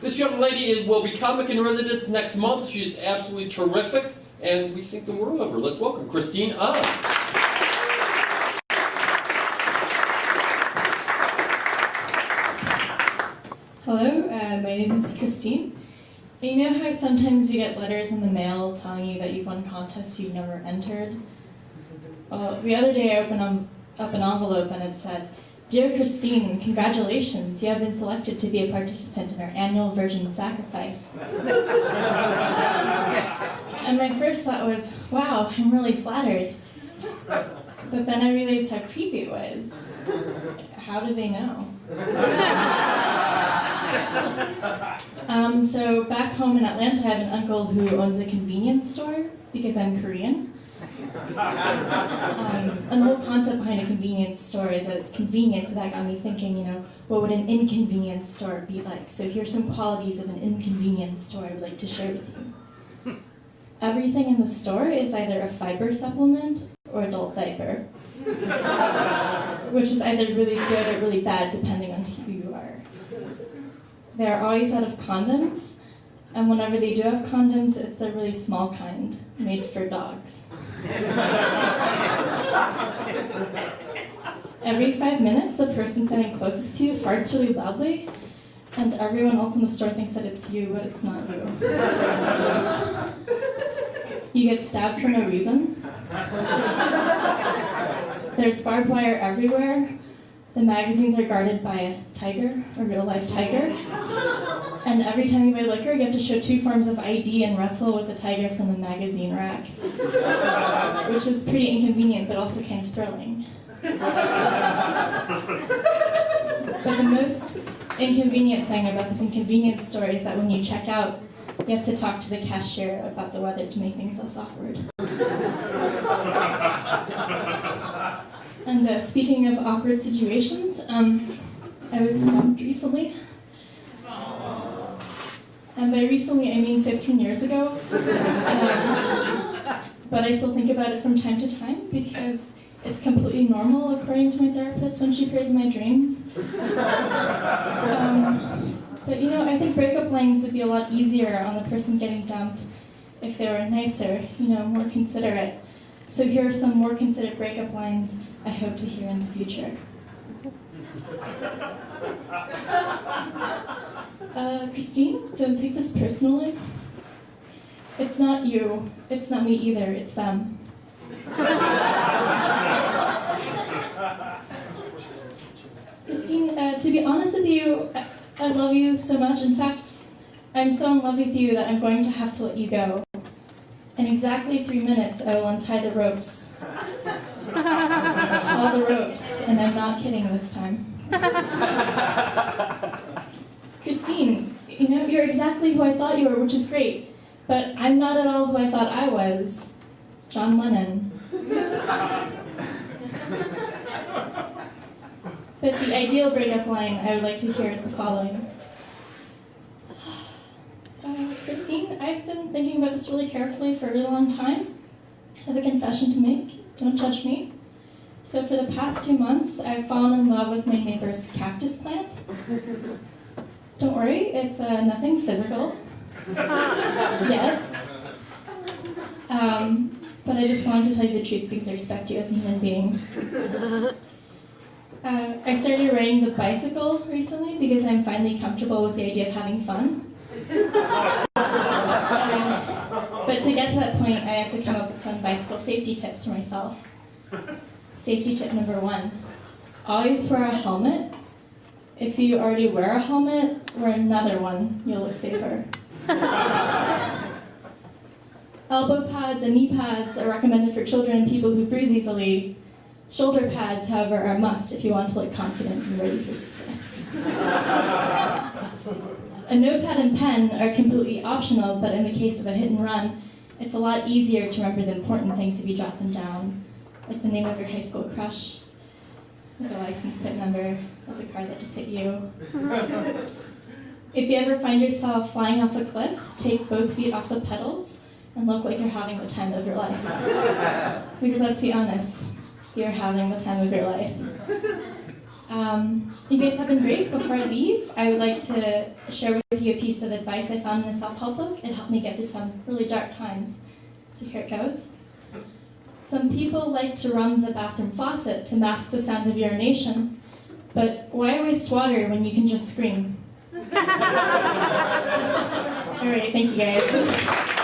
This young lady will be comic in residence next month. She's absolutely terrific, and we think the world of her. Let's welcome Christine on. Hello, my name is Christine. And you know how sometimes you get letters in the mail telling you that you've won contests you've never entered? Well, the other day I opened up an envelope and it said, "Dear Christine, congratulations, you have been selected to be a participant in our annual Virgin Sacrifice." And my first thought was, wow, I'm really flattered. But then I realized how creepy it was. How do they know? So back home in Atlanta, I have an uncle who owns a convenience store because I'm Korean. And the whole concept behind a convenience store is that it's convenient, so that got me thinking, what would an inconvenience store be like? So here's some qualities of an inconvenience store I would like to share with you. Everything in the store is either a fiber supplement or adult diaper, which is either really good or really bad depending on who you are. They're always out of condoms, and whenever they do have condoms, it's the really small kind, made for dogs. Every 5 minutes, the person standing closest to you farts really loudly, and everyone else in the store thinks that it's you, but it's not you. You get stabbed for no reason. There's barbed wire everywhere. The magazines are guarded by a tiger, a real-life tiger. And every time you buy liquor, you have to show 2 forms of ID and wrestle with the tiger from the magazine rack. Which is pretty inconvenient, but also kind of thrilling. But the most inconvenient thing about this inconvenience store is that when you check out, you have to talk to the cashier about the weather to make things less awkward. And speaking of awkward situations, I was dumped recently. And by recently, I mean 15 years ago. But I still think about it from time to time because it's completely normal, according to my therapist, when she hears my dreams. But I think breakup lines would be a lot easier on the person getting dumped if they were nicer, more considerate. So here are some more considerate breakup lines I hope to hear in the future. Christine, don't take this personally. It's not you. It's not me either. It's them. Christine, to be honest with you, I love you so much. In fact, I'm so in love with you that I'm going to have to let you go. In exactly 3 minutes, I will untie the ropes. All the ropes, and I'm not kidding this time. Christine, you're exactly who I thought you were, which is great. But I'm not at all who I thought I was. John Lennon. But the ideal breakup line I would like to hear is the following. Christine, I've been thinking about this really carefully for a really long time. I have a confession to make. Don't judge me. So for the past 2 months, I've fallen in love with my neighbor's cactus plant. Don't worry, it's nothing physical. Yet. But I just wanted to tell you the truth because I respect you as a human being. I started riding the bicycle recently because I'm finally comfortable with the idea of having fun. But to get to that point, I had to come up with some bicycle safety tips for myself. Safety tip number 1, always wear a helmet. If you already wear a helmet, wear another one, you'll look safer. Elbow pads and knee pads are recommended for children and people who bruise easily. Shoulder pads, however, are a must if you want to look confident and ready for success. A notepad and pen are completely optional, but in the case of a hit and run, it's a lot easier to remember the important things if you jot them down, like the name of your high school crush, the license plate number of the car that just hit you. If you ever find yourself flying off a cliff, take both feet off the pedals and look like you're having the time of your life. Because let's be honest, you're having the time of your life. You guys have been great. Before I leave, I would like to share with you a piece of advice I found in a self-help book. It helped me get through some really dark times. So here it goes. Some people like to run the bathroom faucet to mask the sound of urination, but why waste water when you can just scream? All right, thank you guys.